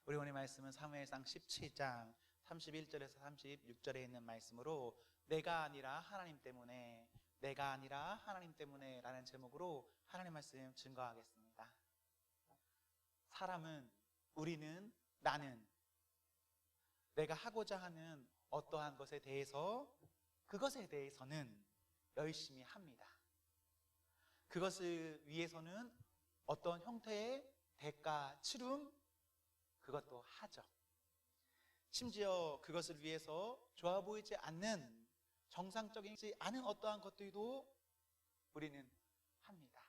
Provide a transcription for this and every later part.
우리 오늘 말씀은 사무엘상 17장 31절에서 36절에 있는 말씀으로 내가 아니라 하나님 때문에, 내가 아니라 하나님 때문에 라는 제목으로 하나님 말씀 증거하겠습니다. 사람은, 우리는, 나는 내가 하고자 하는 어떠한 것에 대해서, 그것에 대해서는 열심히 합니다. 그것을 위해서는 어떤 형태의 대가, 치름, 그것도 하죠. 심지어 그것을 위해서 좋아 보이지 않는, 정상적이지 않은 어떠한 것들도 우리는 합니다.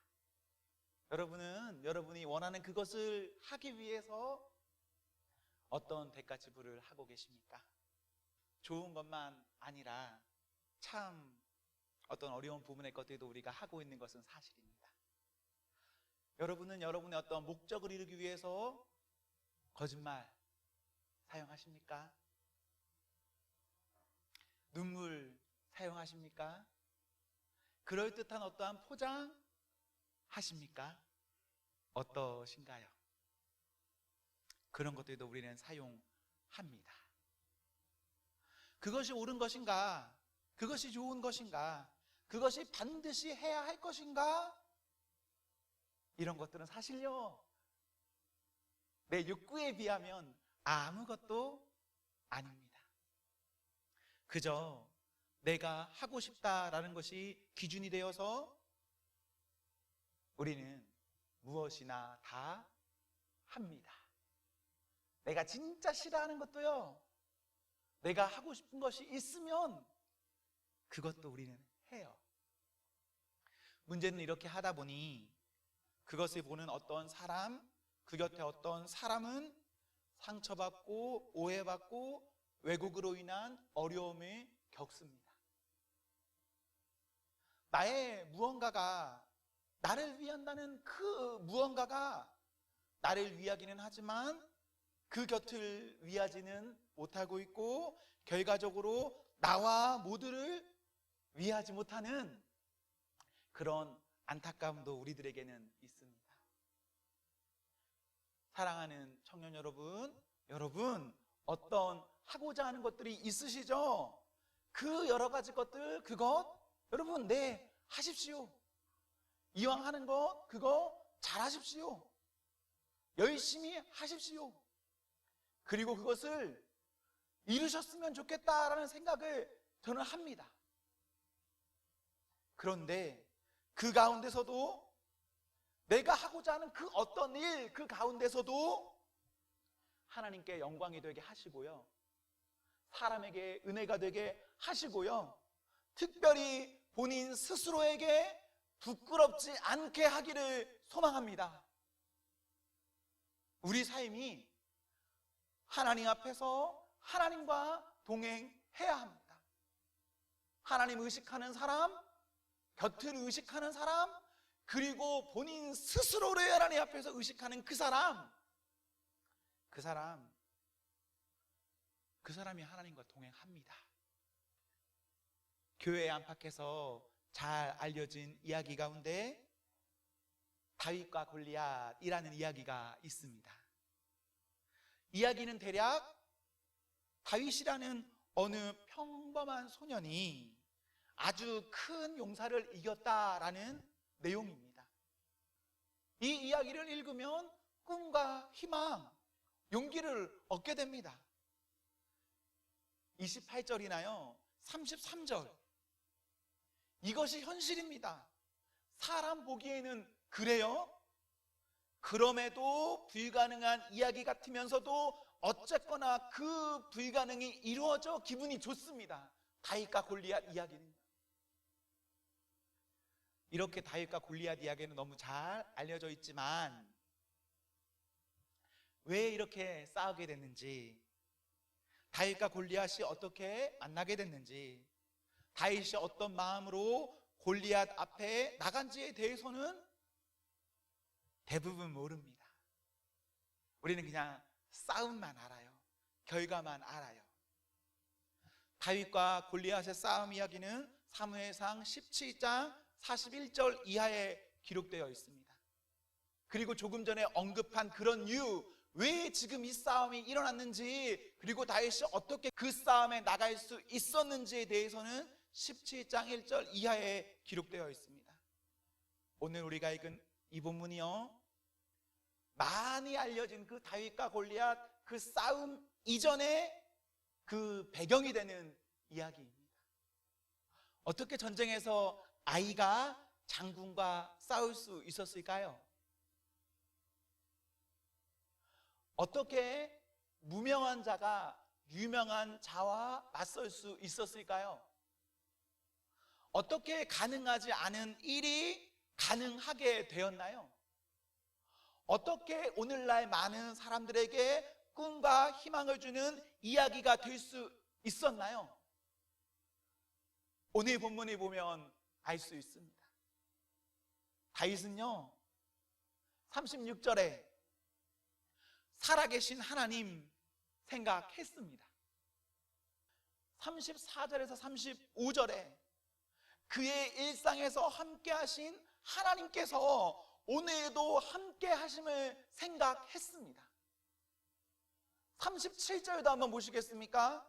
여러분은 여러분이 원하는 그것을 하기 위해서 어떤 대가 지불을 하고 계십니까? 좋은 것만 아니라 참 어떤 어려운 부분의 것들도 우리가 하고 있는 것은 사실입니다. 여러분은 여러분의 어떤 목적을 이루기 위해서 거짓말 사용하십니까? 눈물 사용하십니까? 그럴듯한 어떠한 포장 하십니까? 어떠신가요? 그런 것들도 우리는 사용합니다. 그것이 옳은 것인가? 그것이 좋은 것인가? 그것이 반드시 해야 할 것인가? 이런 것들은 사실요, 내 욕구에 비하면 아무것도 아닙니다. 그저 내가 하고 싶다라는 것이 기준이 되어서 우리는 무엇이나 다 합니다. 내가 진짜 싫어하는 것도요, 내가 하고 싶은 것이 있으면 그것도 우리는 해요. 문제는 이렇게 하다 보니 그것을 보는 어떤 사람, 그 곁에 어떤 사람은 상처받고 오해받고 왜곡으로 인한 어려움을 겪습니다. 나의 무언가가, 나를 위한다는 그 무언가가 나를 위하기는 하지만 그 곁을 위하지는 못하고 있고, 결과적으로 나와 모두를 위하지 못하는 그런 안타까움도 우리들에게는 있습니다. 사랑하는 청년 여러분, 여러분 어떤 하고자 하는 것들이 있으시죠? 그 여러 가지 것들, 그것 여러분 하십시오. 이왕 하는 것, 그거 잘하십시오. 열심히 하십시오. 그리고 그것을 이루셨으면 좋겠다라는 생각을 저는 합니다. 그런데 그 가운데서도 내가 하고자 하는 그 어떤 일, 그 가운데서도 하나님께 영광이 되게 하시고요, 사람에게 은혜가 되게 하시고요, 특별히 본인 스스로에게 부끄럽지 않게 하기를 소망합니다. 우리 삶이 하나님 앞에서 하나님과 동행해야 합니다. 하나님 의식하는 사람, 곁을 의식하는 사람, 그리고 본인 스스로를 하나님 앞에서 의식하는 그 사람이 하나님과 동행합니다. 교회 안팎에서 잘 알려진 이야기 가운데 다윗과 골리앗이라는 이야기가 있습니다. 이야기는 대략 다윗이라는 어느 평범한 소년이 아주 큰 용사를 이겼다라는 내용입니다. 이 이야기를 읽으면 꿈과 희망, 용기를 얻게 됩니다. 28절이나요 33절, 이것이 현실입니다. 사람 보기에는 그래요? 그럼에도 불가능한 이야기 같으면서도 어쨌거나 그 불가능이 이루어져 기분이 좋습니다. 다윗과 골리앗 이야기는. 이렇게 다윗과 골리앗 이야기는 너무 잘 알려져 있지만 왜 이렇게 싸우게 됐는지, 다윗과 골리앗이 어떻게 만나게 됐는지, 다윗이 어떤 마음으로 골리앗 앞에 나간지에 대해서는 대부분 모릅니다. 우리는 그냥 싸움만 알아요. 결과만 알아요. 다윗과 골리앗의 싸움 이야기는 사무엘상 17장 41절 이하에 기록되어 있습니다. 그리고 조금 전에 언급한 그런 이유, 왜 지금 이 싸움이 일어났는지, 그리고 다윗이 어떻게 그 싸움에 나갈 수 있었는지에 대해서는 17장 1절 이하에 기록되어 있습니다. 오늘 우리가 읽은 이 본문이요, 많이 알려진 그 다윗과 골리앗 그 싸움 이전에 그 배경이 되는 이야기입니다. 어떻게 전쟁에서 아이가 장군과 싸울 수 있었을까요? 어떻게 무명한 자가 유명한 자와 맞설 수 있었을까요? 어떻게 가능하지 않은 일이 가능하게 되었나요? 어떻게 오늘날 많은 사람들에게 꿈과 희망을 주는 이야기가 될 수 있었나요? 오늘 본문을 보면 알 수 있습니다. 다윗은요, 36절에 살아계신 하나님 생각했습니다. 34절에서 35절에 그의 일상에서 함께 하신 하나님께서 오늘도 함께 하심을 생각했습니다. 37절도 한번 보시겠습니까?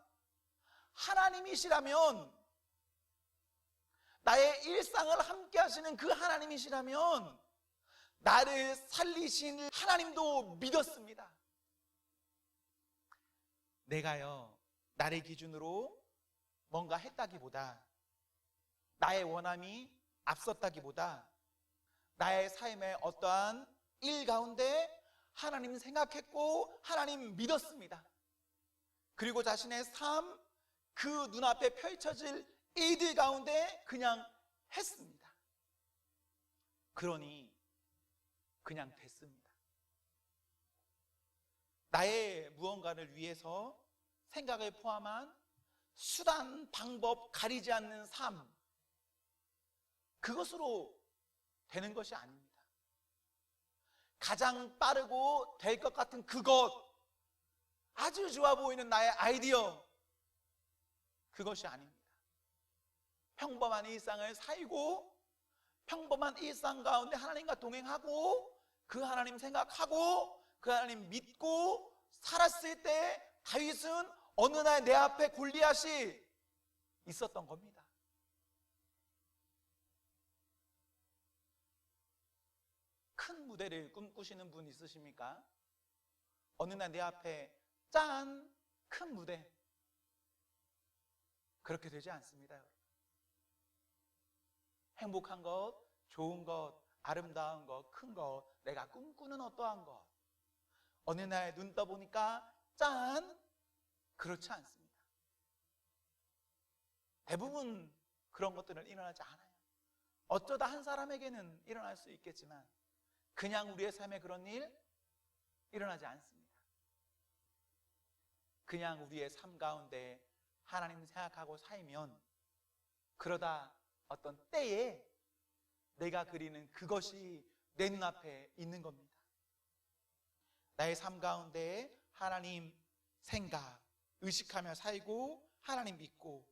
하나님이시라면, 나의 일상을 함께 하시는 그 하나님이시라면 나를 살리신 하나님도 믿었습니다. 내가요, 나를 기준으로 뭔가 했다기보다, 나의 원함이 앞섰다기보다 나의 삶의 어떠한 일 가운데 하나님 생각했고 하나님 믿었습니다. 그리고 자신의 삶, 그 눈앞에 펼쳐질 일들 가운데 그냥 했습니다. 그러니 그냥 됐습니다. 나의 무언가를 위해서 생각을 포함한 수단, 방법 가리지 않는 삶, 그것으로 되는 것이 아닙니다. 가장 빠르고 될 것 같은 그것, 아주 좋아 보이는 나의 아이디어, 그것이 아닙니다. 평범한 일상을 살고 평범한 일상 가운데 하나님과 동행하고 그 하나님 생각하고 그 하나님 믿고 살았을 때 다윗은 어느 날 내 앞에 골리앗이 있었던 겁니다. 큰 무대를 꿈꾸시는 분 있으십니까? 어느 날 내 앞에 짠! 큰 무대. 그렇게 되지 않습니다, 여러분. 행복한 것, 좋은 것, 아름다운 것, 큰 것, 내가 꿈꾸는 어떠한 것, 어느 날 눈 떠보니까 짠! 그렇지 않습니다. 대부분 그런 것들은 일어나지 않아요. 어쩌다 한 사람에게는 일어날 수 있겠지만 그냥 우리의 삶에 그런 일 일어나지 않습니다. 그냥 우리의 삶 가운데 하나님 생각하고 살면, 그러다 어떤 때에 내가 그리는 그것이 내 눈앞에 있는 겁니다. 나의 삶 가운데 하나님 생각, 의식하며 살고 하나님 믿고,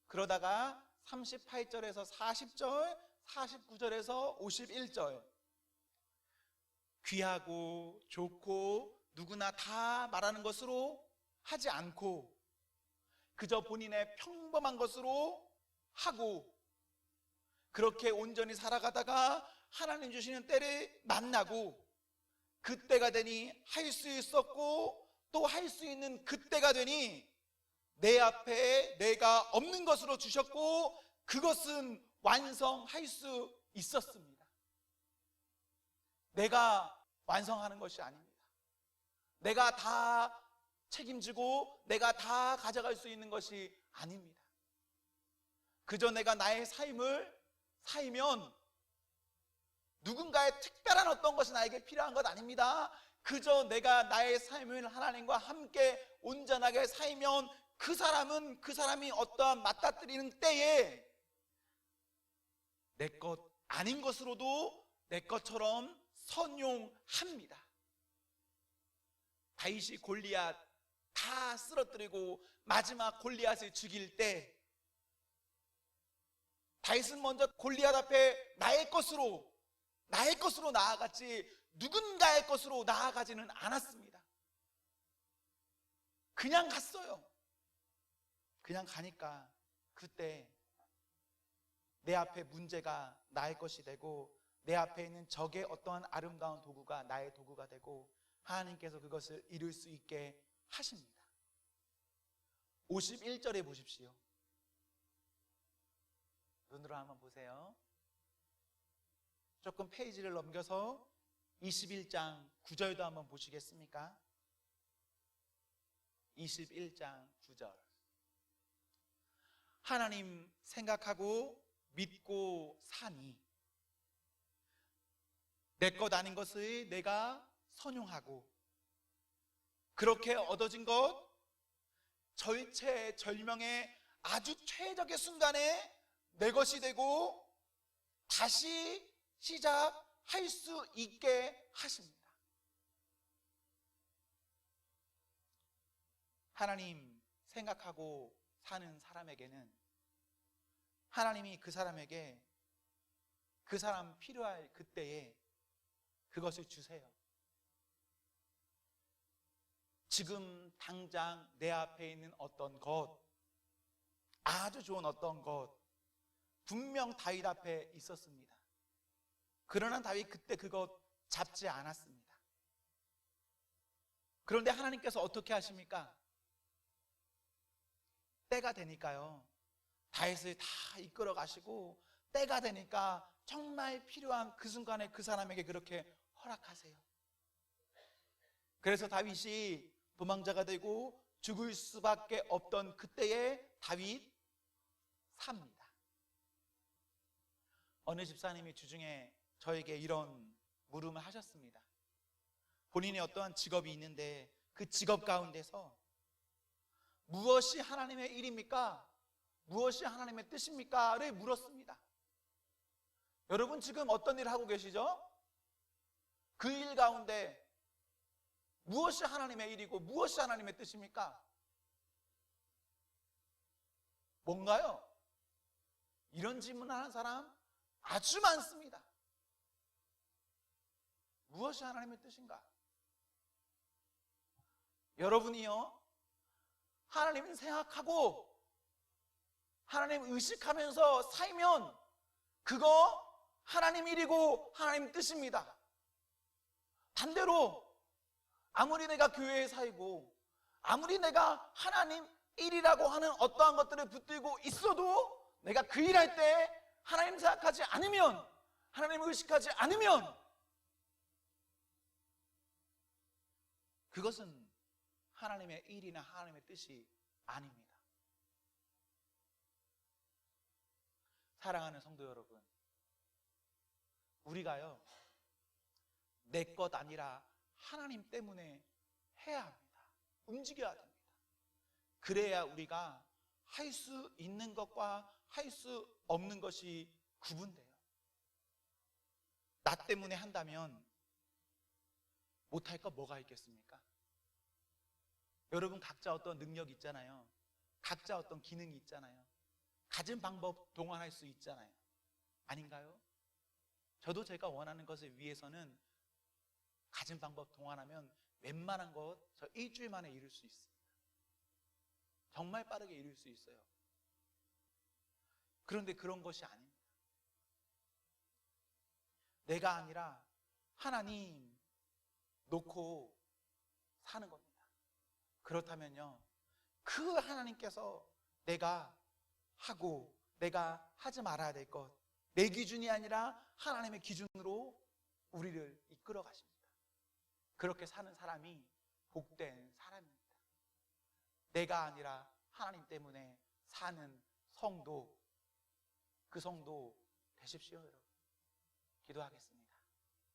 그러다가 38절에서 40절, 49절에서 51절, 귀하고 좋고 누구나 다 말하는 것으로 하지 않고 그저 본인의 평범한 것으로 하고, 그렇게 온전히 살아가다가 하나님 주시는 때를 만나고, 그때가 되니 할 수 있었고 또 할 수 있는 그때가 되니 내 앞에 내가 없는 것으로 주셨고 그것은 완성할 수 있었습니다. 내가 완성하는 것이 아닙니다. 내가 다 책임지고 내가 다 가져갈 수 있는 것이 아닙니다. 그저 내가 나의 삶을 살면 누군가의 특별한 어떤 것이 나에게 필요한 것 아닙니다. 그저 내가 나의 삶을 하나님과 함께 온전하게 살면 그 사람은 그 사람이 어떠한 맞닥뜨리는 때에 내 것 아닌 것으로도 내 것처럼 선용합니다. 다윗이 골리앗 다 쓰러뜨리고 마지막 골리앗을 죽일 때 다윗은 먼저 골리앗 앞에 나의 것으로 나아갔지 누군가의 것으로 나아가지는 않았습니다. 그냥 갔어요. 그냥 가니까 그때 내 앞에 문제가 나의 것이 되고 내 앞에 있는 적의 어떠한 아름다운 도구가 나의 도구가 되고 하나님께서 그것을 이룰 수 있게 하십니다. 51절에 보십시오. 눈으로 한번 보세요. 조금 페이지를 넘겨서 21장 9절도 한번 보시겠습니까? 21장 9절. 하나님 생각하고 믿고 사니 내 것 아닌 것을 내가 선용하고 그렇게 얻어진 것 절체절명의 아주 최적의 순간에 내 것이 되고 다시 시작할 수 있게 하십니다. 하나님 생각하고 사는 사람에게는 하나님이 그 사람에게 그 사람 필요할 그때에 그것을 주세요. 지금 당장 내 앞에 있는 어떤 것, 아주 좋은 어떤 것, 분명 다윗 앞에 있었습니다. 그러나 다윗 그때 그것 잡지 않았습니다. 그런데 하나님께서 어떻게 하십니까? 때가 되니까요, 다윗을 다 이끌어 가시고 때가 되니까 정말 필요한 그 순간에 그 사람에게 그렇게 허락하세요. 그래서 다윗이 도망자가 되고 죽을 수밖에 없던 그때에 다윗 삽니다. 어느 집사님이 주중에 저에게 이런 물음을 하셨습니다. 본인이 어떠한 직업이 있는데 그 직업 가운데서 무엇이 하나님의 일입니까? 무엇이 하나님의 뜻입니까? 를 물었습니다. 여러분 지금 어떤 일을 하고 계시죠? 그 일 가운데 무엇이 하나님의 일이고 무엇이 하나님의 뜻입니까? 뭔가요? 이런 질문을 하는 사람 아주 많습니다. 무엇이 하나님의 뜻인가? 여러분이요, 하나님을 생각하고 하나님 의식하면서 살면 그거 하나님 일이고 하나님 뜻입니다. 반대로 아무리 내가 교회에 살고 아무리 내가 하나님 일이라고 하는 어떠한 것들을 붙들고 있어도 내가 그 일할 때 하나님 생각하지 않으면, 하나님을 의식하지 않으면 그것은 하나님의 일이나 하나님의 뜻이 아닙니다. 사랑하는 성도 여러분, 우리가요, 내 것 아니라 하나님 때문에 해야 합니다. 움직여야 됩니다. 그래야 우리가 할 수 있는 것과 할 수 없는 것이 구분돼요. 나 때문에 한다면 못할 거 뭐가 있겠습니까? 여러분 각자 어떤 능력이 있잖아요. 각자 어떤 기능이 있잖아요. 가진 방법 동원할 수 있잖아요. 아닌가요? 저도 제가 원하는 것을 위해서는 가진 방법 동원하면 웬만한 것 저 일주일 만에 이룰 수 있습니다. 정말 빠르게 이룰 수 있어요. 그런데 그런 것이 아닙니다. 내가 아니라 하나님 놓고 사는 겁니다. 그렇다면요, 그 하나님께서 내가 하고 내가 하지 말아야 될 것, 내 기준이 아니라 하나님의 기준으로 우리를 이끌어 가십니다. 그렇게 사는 사람이 복된 사람입니다. 내가 아니라 하나님 때문에 사는 성도, 그 성도 되십시오. 여러분, 기도하겠습니다.